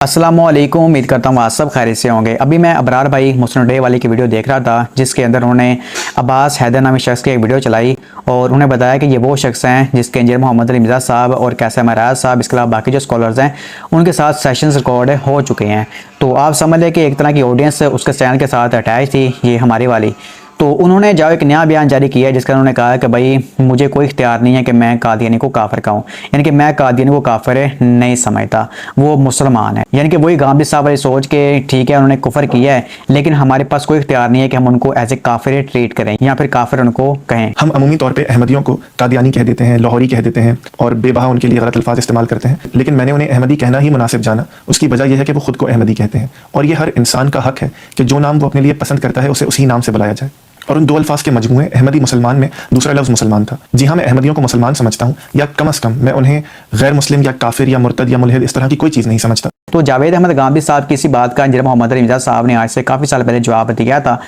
अस्सलामुअलैकुम। उम्मीद करता हूँ आप सब खैरियत से होंगे। अभी मैं अबरार भाई मुस्लिम डे वाले की वीडियो देख रहा था, जिसके अंदर उन्होंने अब्बास हैदर नामी शख्स की एक वीडियो चलाई और उन्हें बताया कि ये वो शख्स हैं जिसके इंजीनियर मोहम्मद अली मिर्ज़ा साहब और कैसा महराज साहब, इसके अलावा बाकी जो स्कॉलर्स हैं उनके साथ सेशंस रिकॉर्ड हो चुके हैं। तो आप समझ लें कि एक तरह की ऑडियंस उसके चैनल के साथ अटैच थी, ये हमारी वाली। तो उन्होंने जो एक नया बयान जारी किया है जिसका उन्होंने कहा कि भाई मुझे कोई इख्तियार नहीं है कि मैं कादियानी को काफिर कहूँ, यानी कि मैं कादियानी को काफिर नहीं समझता, वो मुसलमान है। यानी कि वही गांधी साहब वाली सोच के ठीक है उन्होंने कुफर किया है, लेकिन हमारे पास कोई इख्तियार नहीं है कि हम उनको एज ए काफिर ट्रीट करें या फिर काफिर उनको कहें। हम अमूमी तौर पर अहमदियों को कादियानी कह देते हैं, लाहौरी कह देते हैं और बेबहा उनके लिए गलत अल्फाज इस्तेमाल करते हैं, लेकिन मैंने उन्हें अहमदी कहना ही मुनासिब जाना। उसकी वजह यह है कि वो खुद को अहमदी कहते हैं और ये हर इंसान का हक है कि जो नाम वो अपने लिए पसंद करता है उसे उसी नाम से बुलाया जाए। और उन दो अल्फाज के मजमूए अहमदी मुसलमान में दूसरा लफ्ज़ मुसलमान था। जी हाँ, मैं अहमदियों को मुसलमान समझता हूँ, या कम से कम मैं उन्हें गैर मुस्लिम या काफिर या मुर्तद या मुल्हिद इस तरह की कोई चीज़ नहीं समझता। तो जावेद अहमद गांधी साहब की इसी बात का इंजीनियर मोहम्मद अली मिर्ज़ा साहब ने आज से काफ़ी साल पहले जवाब दिया था।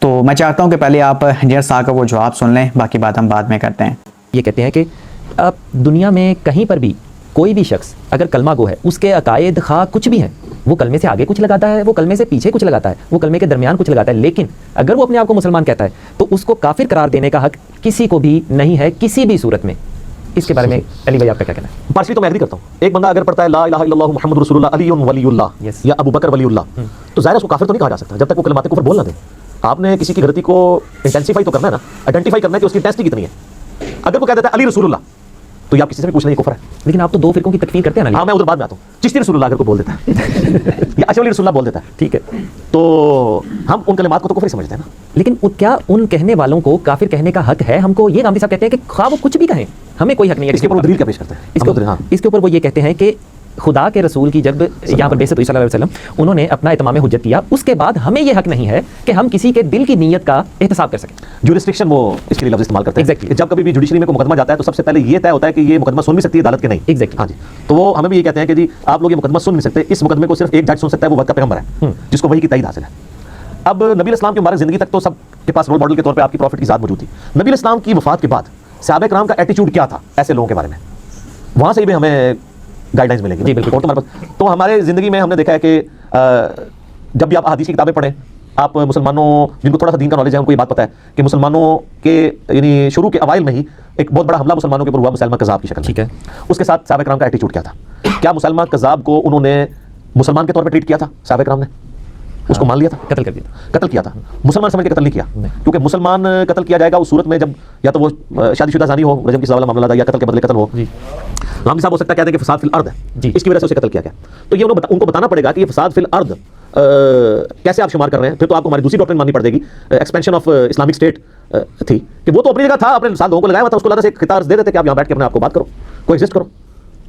तो मैं चाहता हूँ कि पहले आप इंजीनियर साहब का वो जवाब सुन लें, बाकी बात हम बाद में करते हैं। ये कहते हैं कि अब दुनिया में कहीं पर भी कोई भी शख्स अगर कलमा गो है, उसके अकायद खा कुछ भी हैं, वो कलमे से आगे कुछ लगाता है, वो कलमे से पीछे कुछ लगाता है, वो कलमे के दरमियान कुछ लगाता है, लेकिन अगर वो अपने आप को मुसलमान कहता है तो उसको काफिर करार देने का हक किसी को भी नहीं है, किसी भी सूरत में। इसके बारे में अली भाई आपका क्या कहना है? पारसी तो मैं एग्री करता हूँ। एक बंदा अगर पढ़ता है ला इलाहा इल्लल्लाहु मुहम्मदुर रसूलुल्लाह अलीयुन वलीयुल्लाह या अबू बकर वलीयुल्लाह, तो ज़ाहिर है उसको काफिर तो नहीं कहा जा सकता जब तक वो कलमात कुफर बोल ना दे। आपने किसी की गलती को इंटेंसिफाई तो करना है ना, आइडेंटिफाई करना है कि उसकी इंटेंसिटी कितनी है। अगर वो कह देता है अली रसूलुल्लाह, तो ये आप किसी से भी पूछ लें ये कुफर है। लेकिन आप तो दो फिरकों की तकफीर करते हैं ना। हाँ, मैं उधर बाद में आता हूँ। चिश्ती रसूलुल्लाह अगर को बोल देता है या अशरफ अली रसूलुल्लाह बोल देता है, ठीक है, तो हम उन कलिमात को तो कुफर ही समझते हैं ना। लेकिन क्या उन कहने वालों को काफिर कहने का हक है? हमको ये गांधी साहब कहते हैं कि खा वो कुछ भी कहें, हमें कोई हक नहीं है। इसके ऊपर दलील क्या पेश करते हैं? इसके ऊपर वो ये कहते हैं कि खुदा के रसूल की जब यहाँ पर बेइज्जत हुई सल्लल्लाहु अलैहि वसल्लम, उन्होंने अपना इत्माम हुज्जत किया, उसके बाद हमें ये हक नहीं है कि हम किसी के दिल की नीयत का एहतसाब कर सकें। ज्यूरिस्डिक्शन वो इसके लिए लफ्ज़ इस्तेमाल करते हैं। Exactly. जब कभी भी जुडिशरी में कोई मुकदमा जाता है तो सबसे पहले ये तय होता है कि ये मुकदमा सुन भी सकती है अदालत के नहीं। Exactly. हाँ जी, तो वो हमें भी ये कहते हैं कि जी आप लोग ये मुकदमा सुन नहीं सकते, इस मुकदमे को सिर्फ एक जज सुन सकता है, वो वक्त का पैगंबर है जिसको वही की तईद हासिल है। अब नबी इस्लाम की मुबारक ज़िंदगी तक तो सब के पास रोल मॉडल के तौर पर आपकी प्रॉफिट की ज़ात मौजूद थी। नबी इस्लाम की वफात के बाद सहाबा किराम का एटीट्यूड क्या था ऐसे लोगों के बारे में, वहाँ से भी हमें गाइडलाइंस मिलेंगी। जी बिल्कुल। और तुम्हारे पास तो हमारे ज़िंदगी में हमने देखा है कि जब भी आप हदीस की किताबें पढ़ें, आप मुसलमानों जिनको थोड़ा सा दीन का नॉलेज है उनको ये बात पता है कि मुसलमानों के यानी शुरू के अवाइल में ही एक बहुत बड़ा हमला मुसलमानों के ऊपर हुआ, मुसलमान कज़ाब की शक्ल में। ठीक है। उसके साथ सहाबा किराम का एटीट्यूड क्या था? क्या मुसलमान कज़ाब को उन्होंने मुसलमान के तौर पर ट्रीट किया था? सहाबा किराम ने उसको मान लिया था, कत्ल किया था। मुसलमान समझ के कत्ल नहीं किया, क्योंकि मुसलमान कत्ल किया जाएगा उस सूरत में जब या तो वो शादीशुदा जानी हो, रजम की सजा वाला मामला था, या कत्ल के बदले कत्ल हो। गांधी साहब हो सकता है कहते हैं कि फसाद फिल अर्द है, इसकी वजह से उसे कत्ल किया गया। तो ये उनको बताना पड़ेगा कि ये फसाद फिल अर्द कैसे आप शुमार कर रहे हैं। फिर तो आपको हमारी दूसरी डॉक्ट्रिन माननी पड़ेगी, एक्सपेंशन ऑफ इस्लामिक स्टेट थी कि वो तो अपनी जगह था, अपने साथ लोगों को लगाया हुआ था, उसको अल्लाह से खिताब दे देते कि आप यहाँ बैठ के अपने आपको बात करो, कोई एग्जिस्ट करो।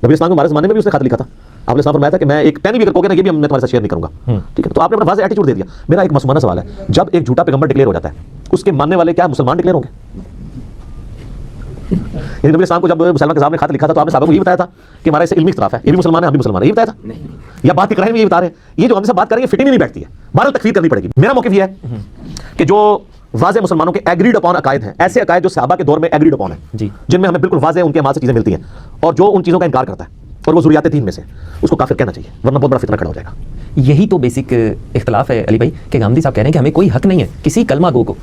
नबी इस्लाम के हमारे ज़माने में भी उसने खत लिखा था, आपने साहब फरमाया था कि मैं एक पेन भी अगर कहोगे ना ये भी मैं तुम्हारे साथ शेयर नहीं करूंगा। ठीक है, तो आपने अपना वाज़ेह एटीट्यूड दे दिया। मेरा एक मासूमाना सवाल है, जब एक झूठा पैगंबर डिक्लेयर हो जाता है, उसके मानने वाले क्या मुसलमान डिक्लेयर होंगे? नबी इस्लाम को जब मुसलमान कज़ाब ने खत लिखा था तो आपने साहब को ये बताया था कि हमारा इससे इल्मी इख्तिलाफ है, ये भी मुसलमान है हम भी मुसलमान है, ये बताया था? या बात कर रहे हैं ये बता रहे हैं? ये जो हमसे बात करेंगे फिटिंग नहीं बैठती है, बहरहाल तकफीर करनी पड़ेगी। मेरा मौक़िफ़ ये है कि जो वाज़े मुसलमानों के एग्रीड अपॉन अकायद हैं, ऐसे अकायद जो सहाबा के दौर में एग्रीड अपॉन है, जिनमें हमें बिल्कुल वाज़े उनके अमाल से चीज़ें मिलती हैं, और जो उन चीज़ों का इनकार करता है और वो ज़ुरियात तीन में से, उसको काफिर कहना चाहिए, वरना बहुत बड़ा फितना खड़ा हो जाएगा। यही तो बेसिक इख्तिलाफ है अली भाई कि गांधी साहब कह रहे हैं कि हमें कोई हक नहीं है किसी कलमा गो को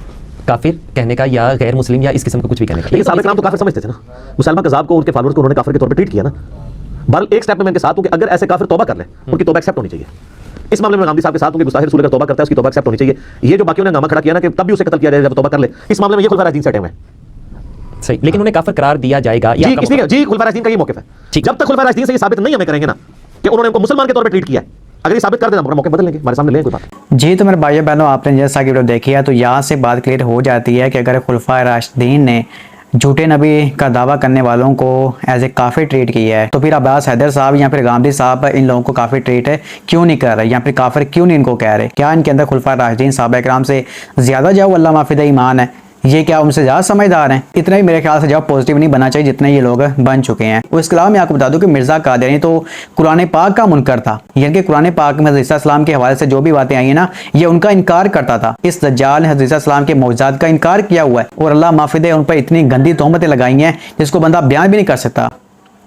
काफिर कहने का या गैर मुस्लिम या इस किस्म का कुछ भी कहने का। लेकिन सहाबा किराम तो काफिर समझते थे ना, मुसलमान कज़ाब को उनके फॉलोअर्स को उन्होंने काफिर के तौर पर ट्रीट किया ना। बहरहाल एक स्टेप में मैं इनके साथ हूं कि अगर ऐसे काफिर तौबा कर ले, उनकी तौबा एक्सेप्ट होनी चाहिए। इस मामले में गांधी साहब के साथ हूं कि गुस्ताखी रसूल अगर तौबा करता है उसकी तौबा एक्सेप्ट होनी चाहिए। ये जो बाकियों ने नामा खड़ा किया ना कि तब भी उसे कत्ल किया जाए जब तौबा कर ले, इस मामले में ये खुलफा राशिदीन से हटे हुए हैं। सही, लेकिन उन्हें काफिर करार दिया जाएगा जी, इसलिए जी खुलफा राशिदीन का ये मौक़िफ़ है। जब तक खुलफा राशिदीन से ये साबित नहीं हमें करेंगे ना कि उन्होंने उनको मुसलमान के तौर पर ट्रीट किया है, अगर ये साबित कर देना मौके बदल लेंगे, हमारे सामने लेंगे कोई बात। जी, तो मेरे भाइयों बहनों, आपने जैसा कि वीडियो देखी है तो यहाँ से बात क्लियर हो जाती है कि अगर खुलफा राशिदीन ने झूठे नबी का दावा करने वालों को एज ए काफिर ट्रीट किया है, तो फिर अब्बास हैदर साहब या फिर गांधी साहब इन लोगों को काफिर ट्रीट क्यों नहीं कर रहे, या फिर काफिर क्यों नहीं इनको कह रहे? क्या इनके अंदर खुलफा राशिदीन सहाबा किराम से ज्यादा जो अल्लाह माफिदा ईमान है? ये क्या उनसे ज़्यादा समझदार हैं? इतना ही मेरे ख्याल से जवाब पॉजिटिव नहीं बनना चाहिए जितने ये लोग बन चुके हैं। उसके अलावा मैं आपको बता दूं कि मिर्ज़ा कादियानी तो कुरान पाक का मुनकर था, यानी कि कुरान पाक में हज़रत ईसा अलैहिस्सलाम के हवाले से जो भी बातें आई हैं ना, ये उनका इनकार करता था। इस दज्जाल ने हज़रत ईसा अलैहिस्सलाम के मौजूदात का इनकार किया हुआ है और अल्लाह माफिदे उन पर इतनी गंदी तोहमतें लगाई हैं जिसको बंदा बयान भी नहीं कर सकता।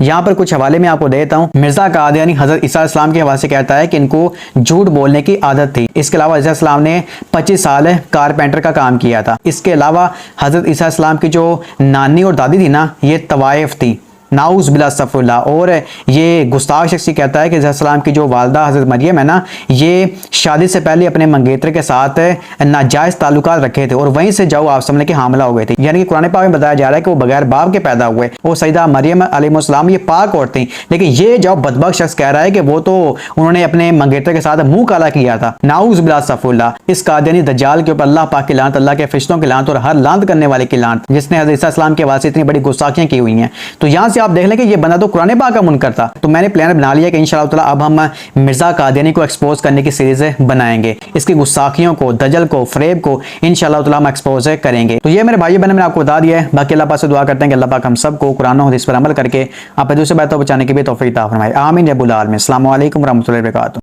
यहाँ पर कुछ हवाले में आपको देता हूँ। मिर्जा कादियानी हजरत ईसा अलैहिस्सलाम के हवाले से कहता है कि इनको झूठ बोलने की आदत थी। इसके अलावा ईसा अलैहिस्सलाम ने 25 साल कारपेंटर का काम किया था। इसके अलावा हजरत ईसा अलैहिस्सलाम की जो नानी और दादी थी ना, ये तवाइफ थी, नाउज बिला सफ़ुल्लाह। और ये गुस्ताख शख्स कहता है कि सलाम की जो वालदा हज़रत मरियम है ना, ये शादी से पहले अपने मंगेतर के साथ नाजायज़ ताल्लुकात रखे थे और वहीं से जाओ आप समझ के हामला हो गए थे। यानी कि कुरान पाक में बताया जा रहा है कि वो बगैर बाप के पैदा हुए। वो सईदा मरियम अलैहिस्सलाम ये पाक औरत थी, लेकिन ये जो बदबख्त शख्स कह रहा है कि वो तो उन्होंने अपने मंगेतर के साथ मुंह काला किया था। नाउज बिला सफ़ुल्लाह। इस कादियानी दज्जाल के ऊपर अल्लाह पाक की लानत, अल्लाह के फरिश्तों की लानत और हर लानत करने वाले की लानत, जिसने हज़रत ईसा अलैहिस्सलाम के वास्ते इतनी बड़ी गुस्ताखियां की हुई हैं। तो यहाँ से आप देख लें कि ये बंदा तो कुरान पाक का मुनकर था। तो मैंने प्लान बना लिया कि इंशाअल्लाह ताला अब हम मिर्जा कादियानी को एक्सपोज करने की सीरीज बनाएंगे। इसकी गुस्ताखियों को, दजल को, फरेब को इंशाअल्लाह ताला हम एक्सपोज करेंगे। तो ये मेरे भाई बहन मैंने आपको बता दिया है। बाकी अल्लाह पाक से दुआ करते हैं कि अल्लाह पाक हम सबको कुरान और हदीस पर अमल करके आप दूसरे बातों बचाने की भी तौफीक अता फरमाए। आमीन या रब्बुल आलमीन। अस्सलामु अलैकुम व रहमतुल्लाहि व बरकातुहू।